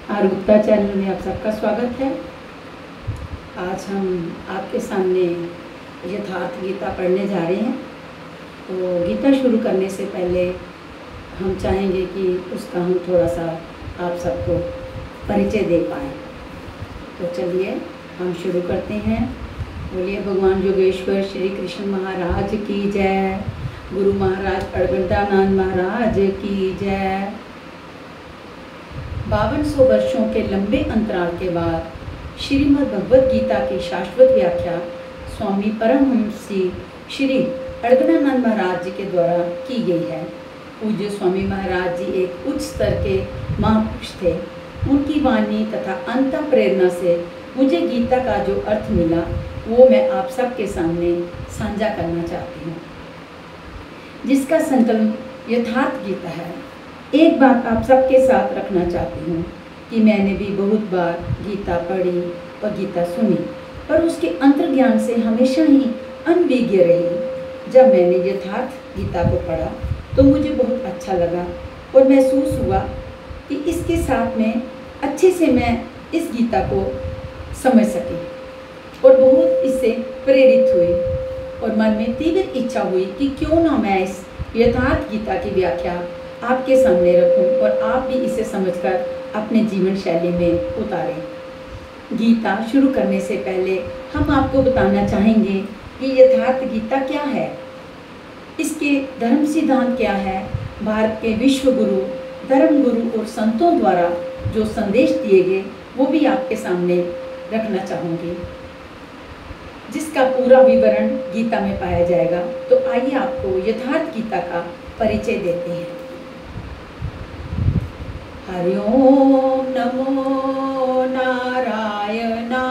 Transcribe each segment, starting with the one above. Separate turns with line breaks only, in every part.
Are Gupta channel में आप सबका स्वागत है। आज हम आपके सामने यथार्थ गीता पढ़ने जा रहे हैं। तो गीता शुरू करने से पहले हम चाहेंगे कि उसका हम थोड़ा सा आप सबको परिचय दे पाएँ। तो चलिए हम शुरू करते हैं। बोलिए भगवान योगेश्वर श्री कृष्ण महाराज की जय। गुरु महाराज अड़गंटानंद महाराज की जय। 5200 वर्षों के लंबे अंतराल के बाद श्रीमद् भगवद गीता की शाश्वत व्याख्या स्वामी परमहंस श्री अड़गंटानंद महाराज जी के द्वारा की गई है। पूज्य स्वामी महाराज जी एक उच्च स्तर के महापुरुष थे। उनकी वाणी तथा अंतः प्रेरणा से मुझे गीता का जो अर्थ मिला वो मैं आप सबके सामने साझा करना चाहती हूँ, जिसका संकलन यथार्थ गीता है। एक बात आप सबके साथ रखना चाहती हूँ कि मैंने भी बहुत बार गीता पढ़ी और गीता सुनी, पर उसके अंतर्ज्ञान से हमेशा ही अनभिज्ञ रही। जब मैंने यथार्थ गीता को पढ़ा तो मुझे बहुत अच्छा लगा और महसूस हुआ कि इसके साथ में अच्छे से मैं इस गीता को समझ सकी और बहुत इससे प्रेरित हुई और मन में तीव्र इच्छा हुई कि क्यों ना मैं इस यथार्थ गीता की व्याख्या आपके सामने रखूं और आप भी इसे समझकर अपने जीवन शैली में उतारें। गीता शुरू करने से पहले हम आपको बताना चाहेंगे कि यथार्थ गीता क्या है, इसके धर्म सिद्धांत क्या है, भारत के विश्व गुरु, धर्म गुरु और संतों द्वारा जो संदेश दिए गए वो भी आपके सामने रखना चाहूँगी, जिसका पूरा विवरण गीता में पाया जाएगा। तो आइए आपको यथार्थ गीता का परिचय देते हैं। हरि ओम नमो नारायणा,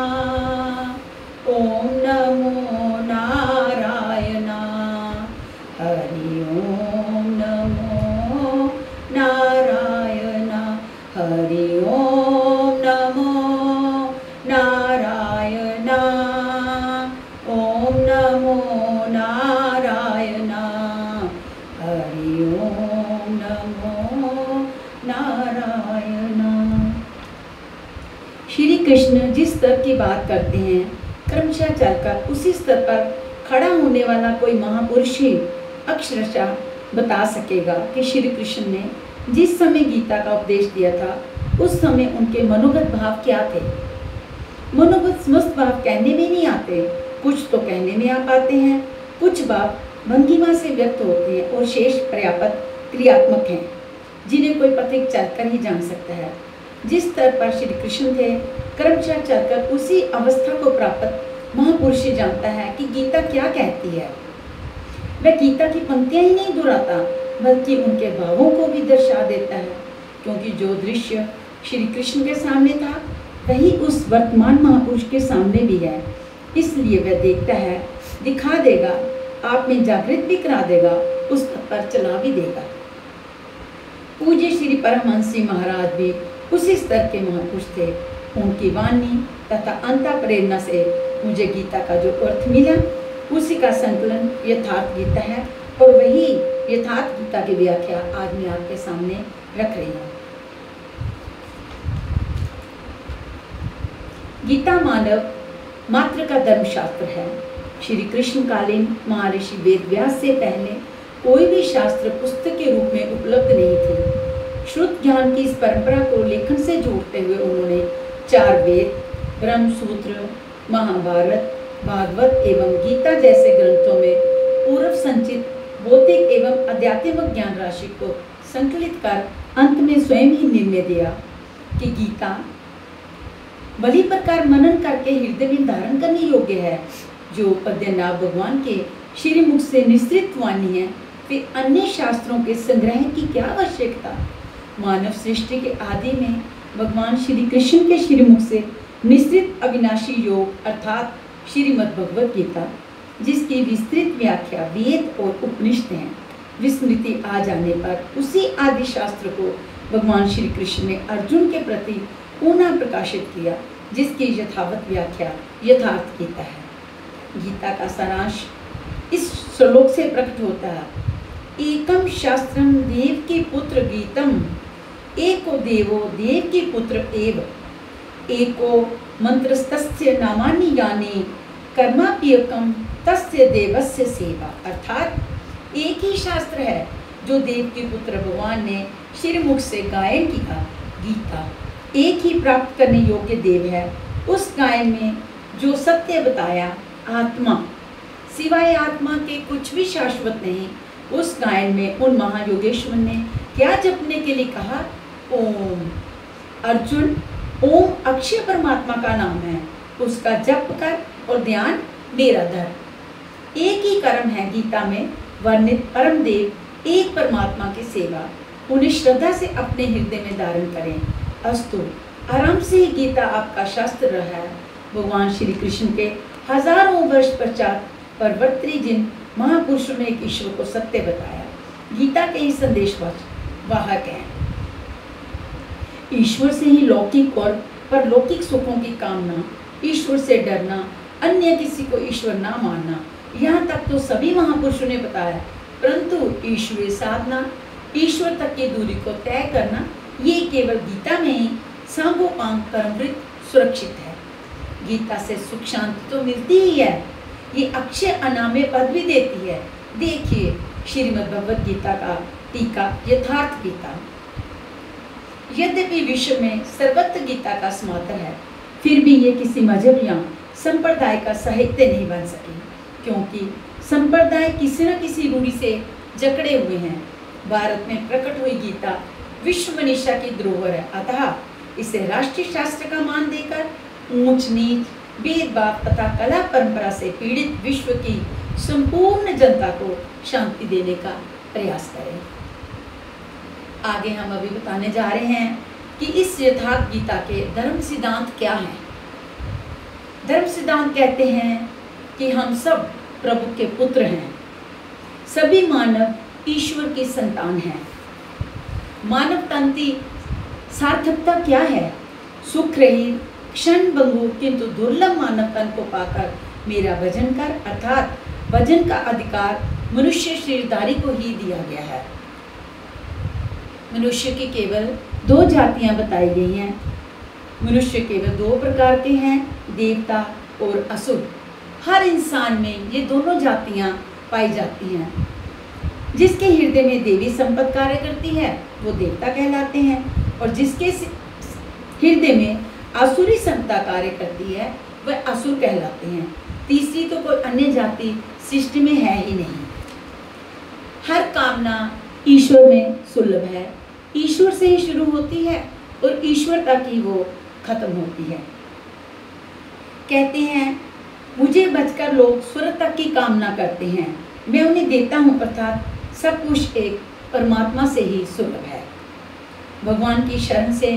ओम नमो नारायणा, हरि ओम नमो नारायणा, हरि ओम नमो नारायणा, ओम नमो नारायणा, हरि ओम नमो नारायणा। श्री कृष्ण जिस स्तर की बात करते हैं क्रमशः चलकर उसी स्तर पर खड़ा होने वाला कोई महापुरुष ही अक्षरशः बता सकेगा कि श्री कृष्ण ने जिस समय गीता का उपदेश दिया था उस समय उनके मनोगत भाव क्या थे। मनोगत समस्त भाव कहने में नहीं आते, कुछ तो कहने में आ पाते हैं, कुछ भाव भंगिमा से व्यक्त होते हैं और शेष पर्याप्त क्रियात्मक हैं, जिन्हें कोई पथिक चलकर ही जान सकता है। जिस स्तर पर श्री कृष्ण थे क्रमशः चलकर उसी अवस्था को प्राप्त महापुरुष जानता है कि गीता क्या कहती है। वह गीता की पंक्तियां ही नहीं दोहराता बल्कि उनके भावों को भी दर्शा देता है, क्योंकि जो दृश्य श्री कृष्ण के सामने था वही उस वर्तमान महापुरुष के सामने भी है। इसलिए वह देखता है, दिखा देगा, आप में जागृत भी करा देगा, उस पर चला भी देगा। पूज्य श्री परमहंस महाराज भी उसी स्तर के महापुरुष थे। उनकी वाणी तथा अंतः प्रेरणा से मुझे गीता का जो अर्थ मिला उसी का संकलन यथार्थ गीता है और वही यथार्थ गीता की व्याख्या आज मैं आपके सामने रख रही हूँ। गीता मानव मात्र का धर्मशास्त्र है। श्री कृष्ण कालीन महर्षि वेदव्यास से पहले कोई भी शास्त्र पुस्तक के रूप में उपलब्ध नहीं थी। श्रुत ज्ञान की इस परंपरा को लेखन से जोड़ते हुए उन्होंने 4 वेद, ब्रह्म सूत्र, महाभारत, भागवत एवं गीता जैसे ग्रंथों में पूर्व संचित भौतिक एवं आध्यात्मिक ज्ञान राशि को संकलित कर अंत में स्वयं ही निर्णय दिया कि गीता भली प्रकार मनन करके हृदय में धारण करने योग्य है। जो पद्यनाभ भगवान के श्रीमुख से निश्रित वाणी है, फिर अन्य शास्त्रों के संग्रह की क्या आवश्यकता। मानव सृष्टि के आदि में भगवान श्री कृष्ण के श्रीमुख से निश्रित अविनाशी योग अर्थात श्रीमद् भगवद गीता, जिसकी विस्तृत व्याख्या वेद और उपनिषद हैं, विस्मृति आ जाने पर उसी आदि शास्त्र को भगवान श्री कृष्ण ने अर्जुन के प्रति पुनः प्रकाशित किया, जिसकी यथावत व्याख्या यथार्थ गीता है। गीता का सारांश इस श्लोक से प्रकट होता है। एकम शास्त्रम देव के पुत्र गीतम एको देवो देवकी पुत्र एव एको मंत्रस्तस्य नामानि यानि कर्माप्यकम तस्य देवस्य सेवा। अर्थात एक ही शास्त्र है जो देव के पुत्र भगवान ने श्रीमुख से गायन किया, गीता एक ही प्राप्त करने योग्य देव है। उस गायन में जो सत्य बताया, आत्मा सिवाय आत्मा के कुछ भी शाश्वत नहीं, उस गायन में उन महायोगेश्वर ने क्या जपने के लिए कहा? ओम। अर्जुन, ओम अक्षय परमात्मा का नाम है, उसका जप कर और ध्यान मेरा धर। एक ही कर्म है गीता में वर्णित परम देव एक परमात्मा की सेवा, उन्हें श्रद्धा से अपने हृदय में धारण करें। अस्तु, आराम से ही गीता आपका शास्त्र रहा है। भगवान श्री कृष्ण के हजारों वर्ष पश्चात परवर्ती जिन महापुरुषों ने एक ईश्वर को सत्य बताया, गीता के ही संदेश वाहक हैं। ईश्वर से ही लौकिक और परलौकिक सुखों की कामना, ईश्वर से डरना, अन्य किसी को ईश्वर ना मानना, यहाँ तक तो सभी महापुरुषों ने बताया। परंतु ईश्वरीय साधना, ईश्वर तक की दूरी को तय करना, ये केवल गीता में ही सांगोपांग कर्मवृत्त सुरक्षित है। गीता से सुख शांति तो मिलती ही है, ये अक्षय अनामय पद भी देती है। देखिए श्रीमद् भगवद गीता का टीका, यथार्थ गीता। यद्यपि विश्व में सर्वत्र गीता का समादर है, फिर भी ये किसी मजहब या संप्रदाय का साहित्य नहीं बन सकी, क्योंकि संप्रदाय किसी न किसी रूढ़ी से जकड़े हुए हैं। भारत में प्रकट हुई गीता विश्व मनीषा की धरोहर है, अतः इसे राष्ट्रीय शास्त्र का मान देकर ऊंच नीच, भेदभाव तथा कला परंपरा से पीड़ित विश्व की संपूर्ण जनता को शांति देने का प्रयास करें। आगे हम अभी बताने जा रहे हैं कि इस यथार्थ गीता के धर्म सिद्धांत क्या हैं। धर्म सिद्धांत कहते हैं कि हम सब प्रभु के पुत्र हैं, सभी मानव ईश्वर की संतान हैं। मानव तन की सार्थकता क्या है? सुख रहित क्षण भंगुर किंतु दुर्लभ मानव तन को पाकर मेरा भजन कर, अर्थात भजन का अधिकार मनुष्य शरीरधारी को ही दिया गया है। मनुष्य की केवल दो जातियां बताई गई हैं। मनुष्य केवल दो प्रकार के हैं, देवता और असुर। हर इंसान में ये दोनों जातियां पाई जाती हैं। जिसके हृदय में देवी संपत्ति कार्य करती है वो देवता कहलाते हैं, और जिसके हृदय में आसुरी संपत्ति कार्य करती है वह असुर कहलाते हैं। तीसरी तो कोई अन्य जाति सृष्टि में है ही नहीं। हर कामना ईश्वर में सुलभ है, ईश्वर से ही शुरू होती है और ईश्वर तक ही वो खत्म होती है। कहते हैं मुझे बचकर लोग स्वर्ग तक की कामना करते हैं, मैं उन्हें देता हूँ, अर्थात सब कुछ एक परमात्मा से ही सुलभ है। भगवान की शरण से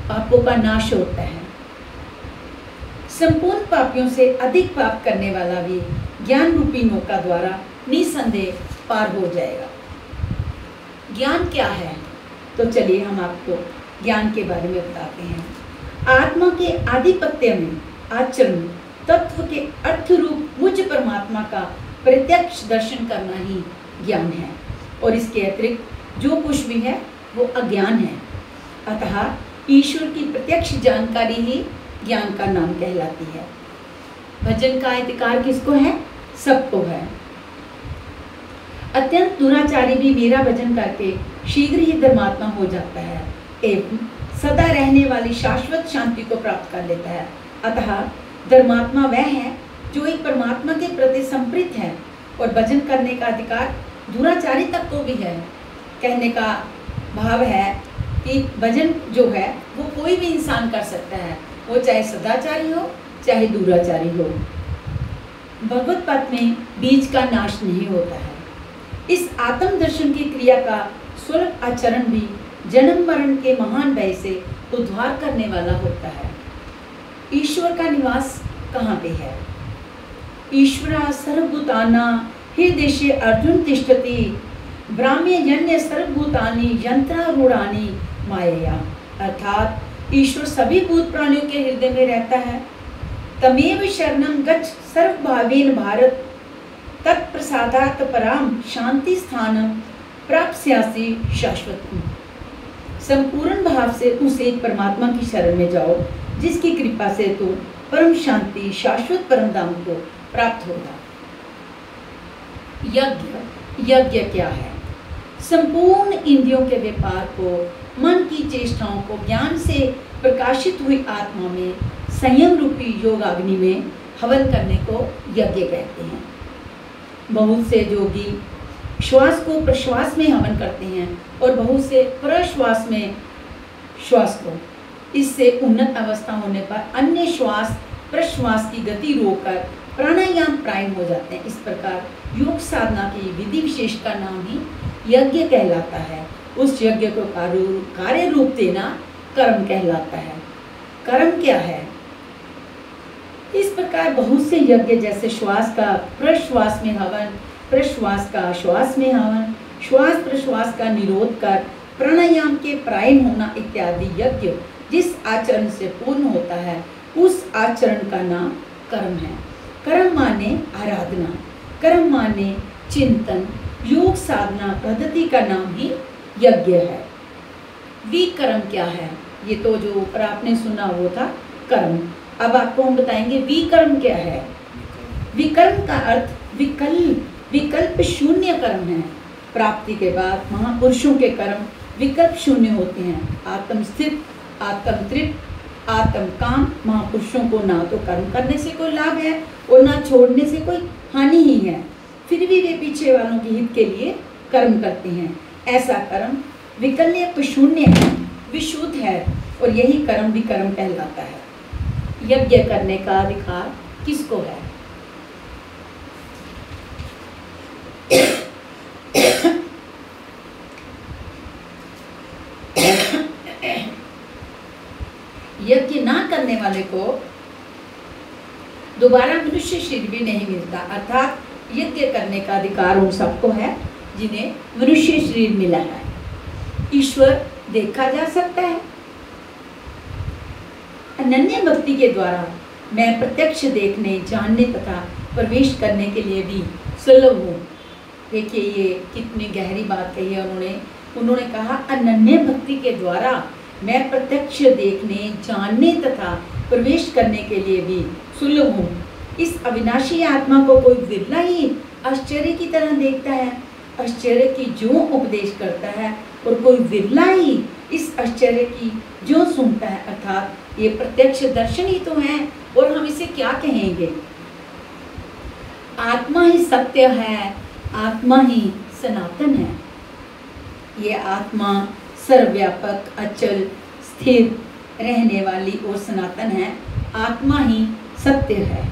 पापों का नाश होता है। संपूर्ण पापियों से अधिक पाप करने वाला भी ज्ञान रूपी नौका द्वारा निसंदेह पार हो जाएगा। ज्ञान क्या है? तो चलिए हम आपको ज्ञान के बारे में बताते हैं। आत्मा के आधिपत्य में आचरण तत्व के अर्थ रूप मुझ परमात्मा का प्रत्यक्ष दर्शन करना ही ज्ञान है, और इसके अतिरिक्त जो कुछ भी है वो अज्ञान है। अतः ईश्वर की प्रत्यक्ष जानकारी ही ज्ञान का नाम कहलाती है। भजन का अधिकार किसको है? सबको है। अत्यंत दुराचारी भी मेरा भजन करके शीघ्र ही धर्मात्मा हो जाता है एवं सदा रहने वाली शाश्वत शांति को प्राप्त कर लेता है। अतः धर्मात्मा वह है जो एक परमात्मा के प्रति संप्रीत है, और भजन करने का अधिकार दुराचारी तक को भी है। कहने का भाव है कि भजन जो है वो कोई भी इंसान कर सकता है, वो चाहे सदाचारी हो चाहे दुराचारी हो। भगवत पथ में बीज का नाश नहीं होता है। इस आत्म दर्शन की क्रिया का सुलभ आचरण भी जन्म मरण के महान भय से उद्धार करने वाला होता है। ईश्वर का निवास कहाँ पे है? ईश्वरा सर्वभूताना हृदय अर्जुन तिष्ठति ब्राह्म्यजन्य सर्वभूतानि यंत्रारूढ़ानि मायया। अर्थात ईश्वर सभी भूत प्राणियों के हृदय में रहता है। तमेव शरणं गच्छ सर्वभावेन भारत तत्प्रसादात् पराम शांति स्थानम प्राप्स्यासि शाश्वतम्। संपूर्ण भाव से उस एक परमात्मा की शरण में जाओ जिसकी कृपा से तुम परम शांति शाश्वत परम धाम को प्राप्त होगा। यज्ञ क्या है? संपूर्ण इंद्रियों के व्यापार को, मन की चेष्टाओं को ज्ञान से प्रकाशित हुई आत्मा में संयम रूपी योग अग्नि में हवन करने को यज्ञ कहते हैं। बहुत से योगी श्वास को प्रश्वास में हवन करते हैं और बहुत से प्रश्वास में श्वास को। इससे उन्नत अवस्था होने पर अन्य श्वास प्रश्वास की गति रोककर प्राणायाम प्राणायाम हो जाते हैं। इस प्रकार योग साधना की विधि विशेष का नाम ही यज्ञ कहलाता है। उस यज्ञ को कार्य रूप देना कर्म कहलाता है। कर्म क्या है? इस प्रकार बहुत से यज्ञ जैसे श्वास का प्रश्वास में हवन, प्रश्वास का श्वास में हवन, श्वास प्रश्वास का निरोध कर प्राणायाम के प्राणायाम होना इत्यादि यज्ञ जिस आचरण से पूर्ण होता है उस आचरण का नाम कर्म है। कर्म माने आराधना, कर्म माने चिंतन। योग साधना पद्धति का नाम ही यज्ञ है। विकर्म क्या है? ये तो जो ऊपर आपने सुना वो था कर्म। अब आपको हम बताएंगे विकर्म क्या है। विकर्म का अर्थ विकल्प शून्य कर्म है। प्राप्ति के बाद महापुरुषों के कर्म विकल्प शून्य होते हैं। आत्मस्थित, आत्मतृप्त, आत्म काम महापुरुषों को ना तो कर्म करने से कोई लाभ है और ना छोड़ने से कोई हानि ही है, फिर भी वे पीछे वालों के हित के लिए कर्म करते हैं। ऐसा कर्म विकल्प शून्य है, विशुद्ध है और यही कर्म विकर्म कहलाता है। यज्ञ करने का अधिकार किसको है? यज्ञ ना करने वाले को दोबारा मनुष्य शरीर भी नहीं मिलता। अर्थात यज्ञ करने का अधिकार उन सबको है जिन्हें मनुष्य शरीर मिला है। ईश्वर देखा जा सकता है। अनन्य भक्ति के द्वारा मैं प्रत्यक्ष देखने, जानने तथा प्रवेश करने के लिए भी सुलभ हूँ। देखिए ये कितनी गहरी बात कही है उन्होंने कहा अनन्य भक्ति के द्वारा मैं प्रत्यक्ष देखने, जानने तथा प्रवेश करने के लिए भी सुलभ हूँ। इस अविनाशी आत्मा को कोई विरला ही आश्चर्य की तरह देखता है, आश्चर्य की जो उपदेश करता है, और कोई विरला ही इस आश्चर्य की जो सुनता है। अर्थात ये प्रत्यक्ष दर्शन ही तो है और हम इसे क्या कहेंगे। आत्मा ही सत्य है, आत्मा ही सनातन है। ये आत्मा सर्वव्यापक, अचल, स्थिर रहने वाली और सनातन है। आत्मा ही सत्य है।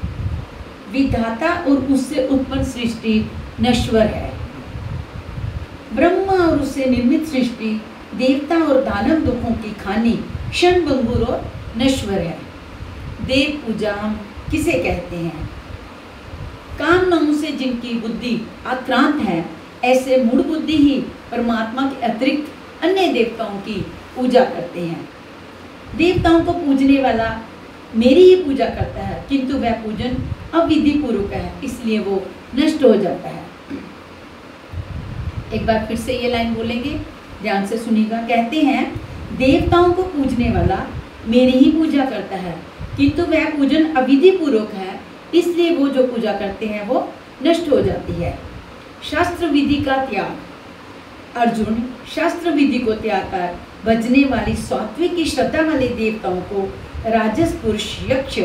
विधाता और उससे उत्पन्न सृष्टि नश्वर है। ब्रह्मा और उससे निर्मित सृष्टि, देवता और दानव दुखों की खानी क्षणभंगुर और नश्वर है। देव पूजा हम किसे कहते हैं? कामनाओं से जिनकी बुद्धि आक्रांत है, ऐसे मूढ़ बुद्धि ही परमात्मा के अतिरिक्त अन्य देवताओं की पूजा करते हैं। देवताओं को पूजने वाला मेरी ही पूजा करता है, किंतु वह पूजन अविधि पूर्वक है, इसलिए वो नष्ट हो जाता है। एक बार फिर से ये लाइन बोलेंगे, ध्यान से सुनिएगा। कहते हैं देवताओं को पूजने वाला मेरी ही पूजा करता है, किंतु वह पूजन अविधि पूर्वक है, इसलिए वो जो पूजा करते हैं वो नष्ट हो जाती है। शास्त्र विधि का त्याग। अर्जुन शास्त्र विधि को त्याग कर भजने वाली सात्विक की श्रद्धा वाले देवताओं को, राजस पुरुष यक्ष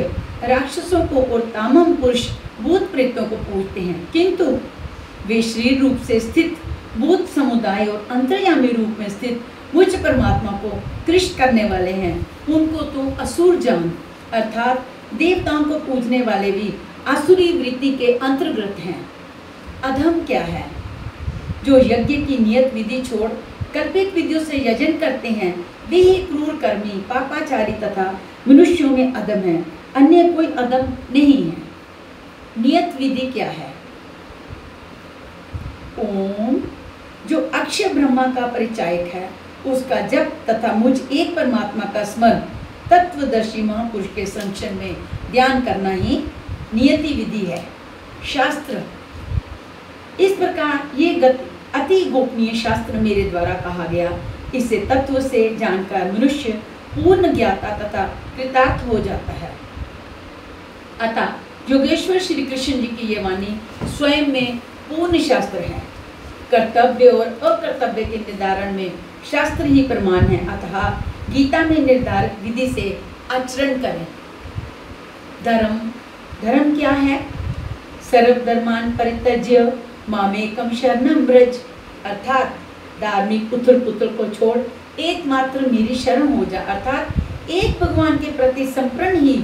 राक्षसों को और तामम पुरुष भूत प्रेतों को पूजते हैं, किंतु वे शरीर रूप से स्थित भूत समुदाय और अंतर्यामी रूप में स्थित मुझ परमात्मा को कृष्ण करने वाले हैं। उनको तो असुर जान, अर्थात देवताओं को पूजने वाले भी आसुरी वृत्ति के अंतर्गत हैं। अधम क्या है? जो यज्ञ की नियत विधि छोड़ कल्पित विधियों से यजन करते हैं, वे ही क्रूर कर्मी, पापाचारी तथा मनुष्यों में अधम है, अन्य कोई अधम नहीं है। नियत विधि क्या है? ओम जो अक्षय ब्रह्मा का परिचायक है, उसका जप तथा मुझ एक परमात्मा का स्मरण तत्वदर्शी महापुरुष के संरक्षण में ध्यान करना ही नियति विधि है। शास्त्र इस प्रकार ये अति गोपनीय शास्त्र मेरे द्वारा कहा गया, इसे तत्व से जानकर मनुष्य पूर्ण ज्ञाता तथा कृतार्थ हो जाता है। अतः योगेश्वर श्री कृष्ण जी की ये वाणी स्वयं में पूर्ण शास्त्र है। कर्तव्य और अकर्तव्य के निर्धारण में शास्त्र ही प्रमाण है। अतः गीता में निर्धारित विधि से आचरण करें। धर्म क्या है? सर्वधर्मान् परित्यज्य मामेकं शरणं व्रज, अर्थात धार्मिक उथल पुथल को छोड़ एकमात्र मेरी शरण हो जा, अर्थात एक भगवान के प्रति समर्पण ही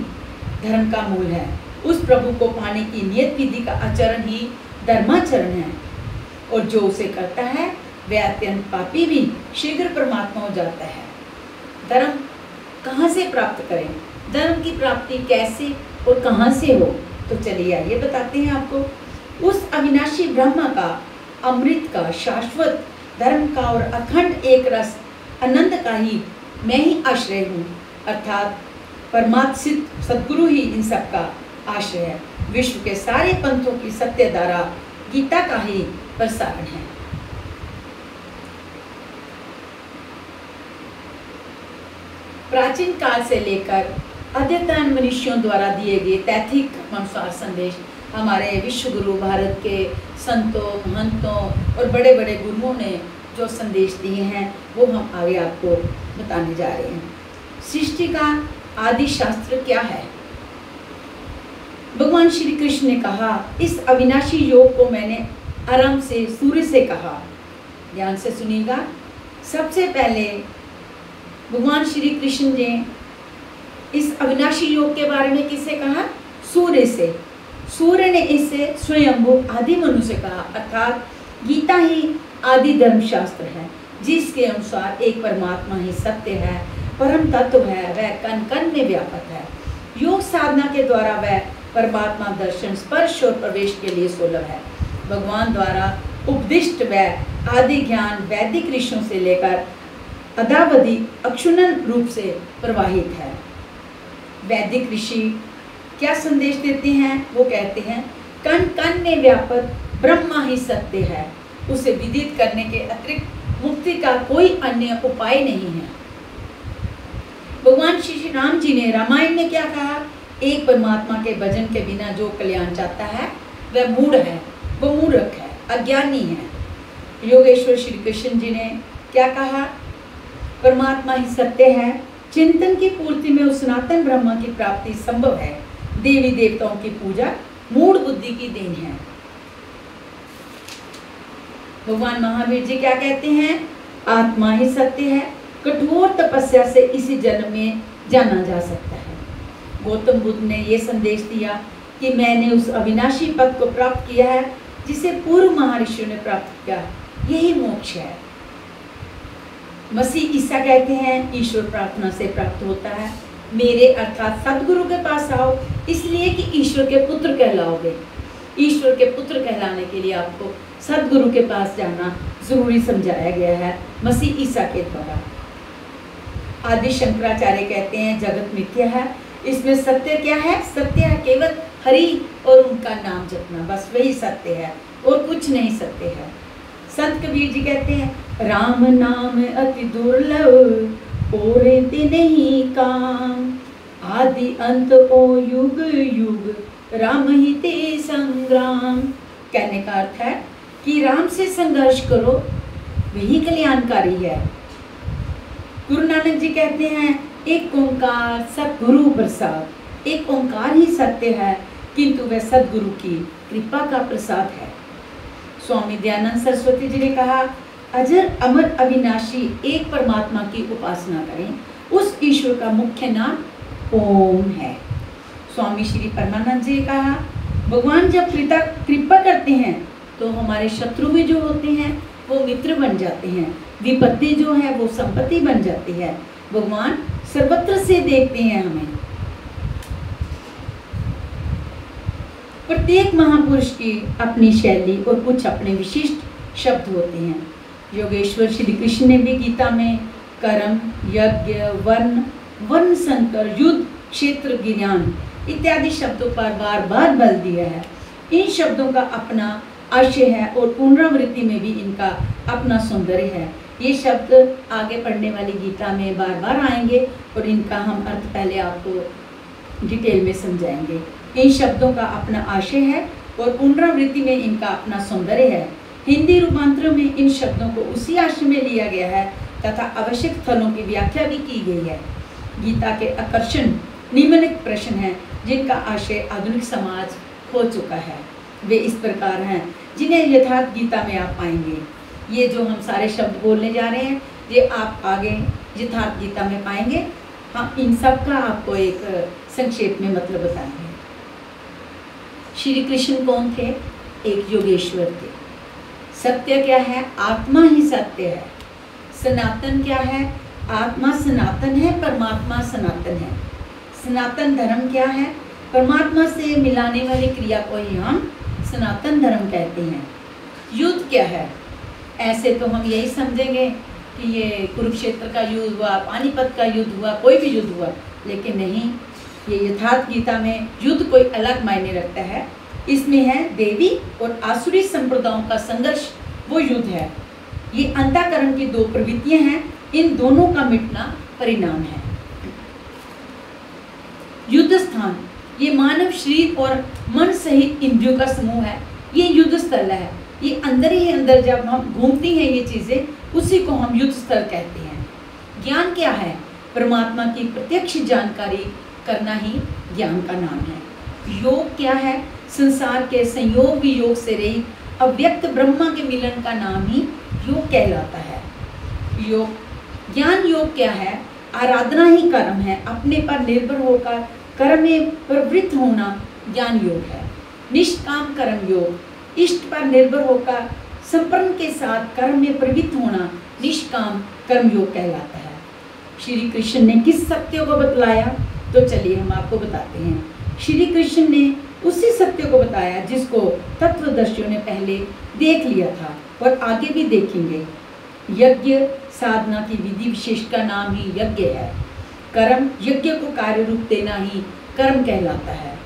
धर्म का मूल है। उस प्रभु को पाने की नियत विधि का आचरण ही धर्माचरण है, और जो उसे करता है वह अत्यंत पापी भी शीघ्र परमात्मा हो जाता है। धर्म कहाँ से प्राप्त करें? धर्म की प्राप्ति कैसे और कहाँ से हो? तो चलिए आइए बताते हैं आपको। उस अविनाशी ब्रह्म का, अमृत का, शाश्वत धर्म का और अखंड एक रस आनंद का ही मैं ही आश्रय हूँ, अर्थात परमात्म सद्गुरु ही इन सब का आश्रय है। विश्व के सारे पंथों की सत्य धारा गीता का ही प्रसारण है। प्राचीन काल से लेकर अद्यतन मनुष्यों द्वारा दिए गए तैथिक अनुसार संदेश हमारे विश्व गुरु भारत के संतों, महंतों और बड़े बड़े गुरुओं ने जो संदेश दिए हैं वो हम आगे आपको बताने जा रहे हैं। सृष्टि का आदि शास्त्र क्या है? भगवान श्री कृष्ण ने कहा, इस अविनाशी योग को मैंने आरंभ से सूर्य से कहा। ध्यान से सुनिएगा। सबसे पहले भगवान श्री कृष्ण ने इस अविनाशी योग के बारे में किससे कहा? सूर्य से। सूर्य ने इसे स्वयंभू आदि मनु से कहा, अर्थात गीता ही आदि धर्म शास्त्र है, जिसके अनुसार एक परमात्मा ही सत्य है, परम तत्व है, वह कण कण में व्यापक है। योग साधना के द्वारा वह परमात्मा दर्शन, स्पर्श और प्रवेश के लिए सुलभ है। भगवान द्वारा उपदिष्ट वह आदि ज्ञान वैदिक ऋषियों से लेकर अद्यावधि अक्षुण्ण रूप से प्रवाहित है। वैदिक ऋषि क्या संदेश देते हैं? वो कहते हैं कण कण में व्यापक ब्रह्मा ही सत्य है, उसे विदित करने के अतिरिक्त मुक्ति का कोई अन्य उपाय नहीं है। भगवान श्री राम जी ने रामायण में क्या कहा? एक परमात्मा के भजन के बिना जो कल्याण चाहता है वह मूढ़ है, वो मूर्ख है, अज्ञानी है। योगेश्वर श्री कृष्ण जी ने क्या कहा? परमात्मा ही सत्य है, चिंतन की पूर्ति में उस सनातन ब्रह्म की प्राप्ति संभव है। देवी देवताओं की पूजा मूढ़ बुद्धि की देन है। भगवान महावीर जी क्या कहते हैं? आत्मा ही सत्य है, कठोर तपस्या से इसी जन्म में जाना जा सकता है। गौतम बुद्ध ने यह संदेश दिया कि मैंने उस अविनाशी पद को प्राप्त किया है जिसे पूर्व महर्षियों ने प्राप्त किया, यही मोक्ष है। मसीह ईसा कहते हैं ईश्वर प्रार्थना से प्राप्त होता है। मेरे अर्थात सदगुरु के पास आओ, इसलिए कि ईश्वर के पुत्र कहलाओगे। ईश्वर के पुत्र कहलाने के लिए आपको सदगुरु के पास जाना जरूरी समझाया गया है मसीह ईसा के द्वारा। आदि शंकराचार्य कहते हैं जगत मिथ्या है, इसमें सत्य क्या है? सत्य है केवल हरि और उनका नाम जपना, बस वही सत्य है और कुछ नहीं सत्य है। संत कबीर जी कहते हैं राम नाम अति दुर्लभ और नहीं काम, आदि अंत ओ युग युग राम ही ते संग्राम। कहने का अर्थ है कि राम से संघर्ष करो, वही कल्याणकारी है। गुरु नानक जी कहते हैं एक ओंकार सतगुरु प्रसाद, एक ओंकार ही सत्य है, किंतु वह सदगुरु की कृपा का प्रसाद है। स्वामी दयानंद सरस्वती जी ने कहा अजर अमर अविनाशी एक परमात्मा की उपासना करें, उस ईश्वर का मुख्य नाम ओम है। स्वामी श्री परमानंद जी ने कहा भगवान जब कृपा करते हैं तो हमारे शत्रु भी जो होते हैं वो मित्र बन जाते हैं, विपत्ति जो है वो संपत्ति बन जाती है। भगवान सर्वत्र से देखते हैं हमें। प्रत्येक महापुरुष की अपनी शैली और कुछ अपने विशिष्ट शब्द होते हैं। योगेश्वर श्री कृष्ण ने भी गीता में कर्म, यज्ञ, वर्ण संकर, युद्ध, क्षेत्र, ज्ञान इत्यादि शब्दों पर बार बार बल दिया है। इन शब्दों का अपना आशय है और पुनरावृत्ति में भी इनका अपना सौंदर्य है। ये शब्द आगे पढ़ने वाली गीता में बार बार आएंगे और इनका हम अर्थ पहले आपको डिटेल में समझाएंगे। इन शब्दों का अपना आशय है और पुनरावृत्ति में इनका अपना सौंदर्य है। हिंदी रूपांतरों में इन शब्दों को उसी आशय में लिया गया है तथा आवश्यक स्थलों की व्याख्या भी की गई है। गीता के आकर्षण निम्नलिखित प्रश्न हैं जिनका आशय आधुनिक समाज हो चुका है। वे इस प्रकार हैं जिन्हें यथार्थ गीता में आप पाएंगे। ये जो हम सारे शब्द बोलने जा रहे हैं ये आप आगे यथार्थ गीता में पाएंगे। हम इन सब का आपको एक संक्षेप में मतलब बताएंगे। श्री कृष्ण कौन थे? एक योगेश्वर थे। सत्य क्या है? आत्मा ही सत्य है। सनातन क्या है? आत्मा सनातन है, परमात्मा सनातन है। सनातन धर्म क्या है? परमात्मा से मिलाने वाली क्रिया को ही हम सनातन धर्म कहते हैं। युद्ध क्या है? ऐसे तो हम यही समझेंगे कि ये कुरुक्षेत्र का युद्ध हुआ, पानीपत का युद्ध हुआ, कोई भी युद्ध हुआ, लेकिन नहीं, ये यथार्थ गीता में युद्ध कोई अलग मायने रखता है। इसमें है देवी और आसुरी संप्रदायों का संघर्ष, वो युद्ध है। ये अंतःकरण की दो प्रवृत्तियां हैं, इन दोनों का मिटना परिणाम है। युद्ध स्थान ये मानव शरीर और मन सहित इंद्रियों का समूह है। ये युद्ध स्थल है। ये अंदर ही अंदर जब हम घूमती हैं ये चीजें, उसी को हम युद्ध स्थल कहते हैं। ज्ञान क्या है? परमात्मा की प्रत्यक्ष जानकारी करना ही ज्ञान का नाम है। योग क्या है? संसार के संयोग वियोग से रहित अव्यक्त ब्रह्मा के मिलन का नाम ही योग कहलाता है। योग ज्ञान योग क्या है? आराधना ही कर्म है। अपने पर निर्भर होकर कर्म में प्रवृत्त होना ज्ञान योग है। निष्काम कर्म योग, इष्ट पर निर्भर होकर संपन्न के साथ कर्म में प्रवृत्त होना निष्काम कर्म योग कहलाता है। श्री कृष्ण ने किस सत्य को बतलाया? तो चलिए हम आपको बताते हैं। श्री कृष्ण ने उसी सत्य को बताया जिसको तत्वदर्शियों ने पहले देख लिया था और आगे भी देखेंगे। यज्ञ साधना की विधि विशेष का नाम ही यज्ञ है। कर्म यज्ञ को कार्य रूप देना ही कर्म कहलाता है।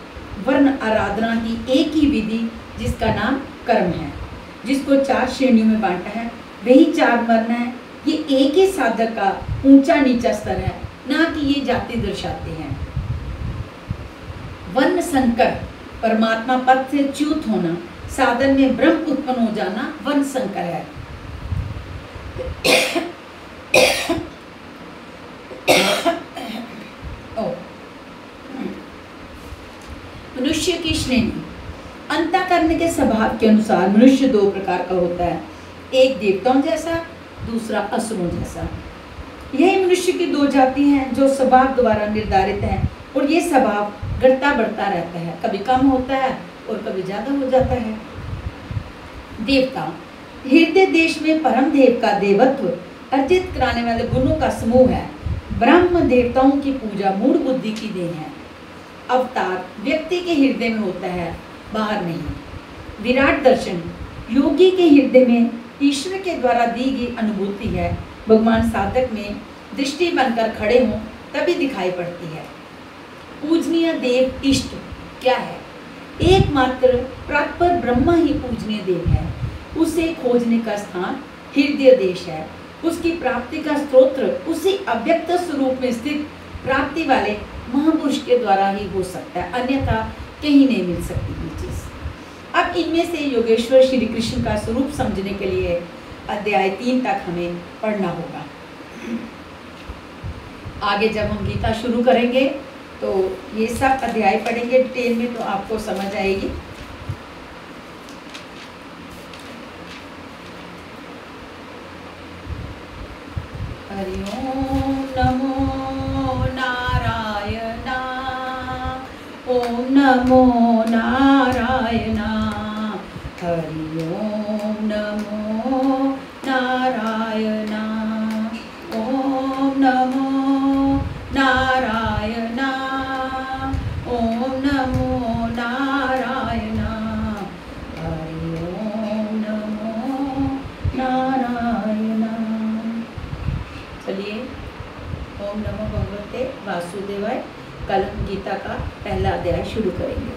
वर्ण आराधना की एक ही विधि जिसका नाम कर्म है, जिसको 4 श्रेणियों में बांटा है, वही 4 वर्ण है। ये एक ही साधक का ऊंचा नीचा स्तर है, ना कि ये जाति दर्शाते हैं। वर्ण संकर परमात्मा पद से च्युत होना, साधन में ब्रह्म उत्पन्न हो जाना वर्ण संकर है। मनुष्य की श्रेणी अंतःकरण के स्वभाव के अनुसार मनुष्य 2 प्रकार का होता है, एक देवताओं जैसा, दूसरा असुरों जैसा। यही मनुष्य की 2 जाति हैं जो स्वभाव द्वारा निर्धारित हैं और ये स्वभाव घटता बढ़ता रहता है, कभी कम होता है और कभी ज्यादा हो जाता है। देवता हृदय देश में परम देव का देवत्व अर्जित कराने वाले गुणों का समूह है। ब्रह्म देवताओं की पूजा मूल बुद्धि की देन है। अवतार व्यक्ति के हृदय में होता है, बाहर नहीं। विराट दर्शन योगी के हृदय में ईश्वर के द्वारा दी गई अनुभूति है। भगवान साधक में दृष्टि बनकर खड़े हों तभी दिखाई पड़ती है। पूजनीय देव इष्ट क्या है? एकमात्र प्रापर ब्रह्मा ही पूजनीय देव है। उसे खोजने का स्थान हृदय देश है। उसकी प्राप्ति का स्त्रोत्र उसी अव्यक्त स्वरूप में स्थित प्राप्ति वाले महापुरुष के द्वारा ही हो सकता है, अन्यथा कहीं नहीं मिल सकती ये चीज। अब इनमें से योगेश्वर श्री कृष्ण का स्वरूप समझने के लिए अध्याय 3 तक हमें पढ़ना होगा। आगे जब हम गीता शुरू करेंगे तो ये सब अध्याय पढ़ेंगे डिटेल में, तो आपको समझ आएगी। हरि ओम नमो नारायणा, ओम नमो नारायणा, हरि ओम नमो नारायणा, ओम नमो नारायणा, ओम नमो नारायणा, हरि ओम नमो नारायणा। चलिए, ओम नमो भगवते वासुदेवाय। कल हम गीता का पहला अध्याय शुरू करेंगे।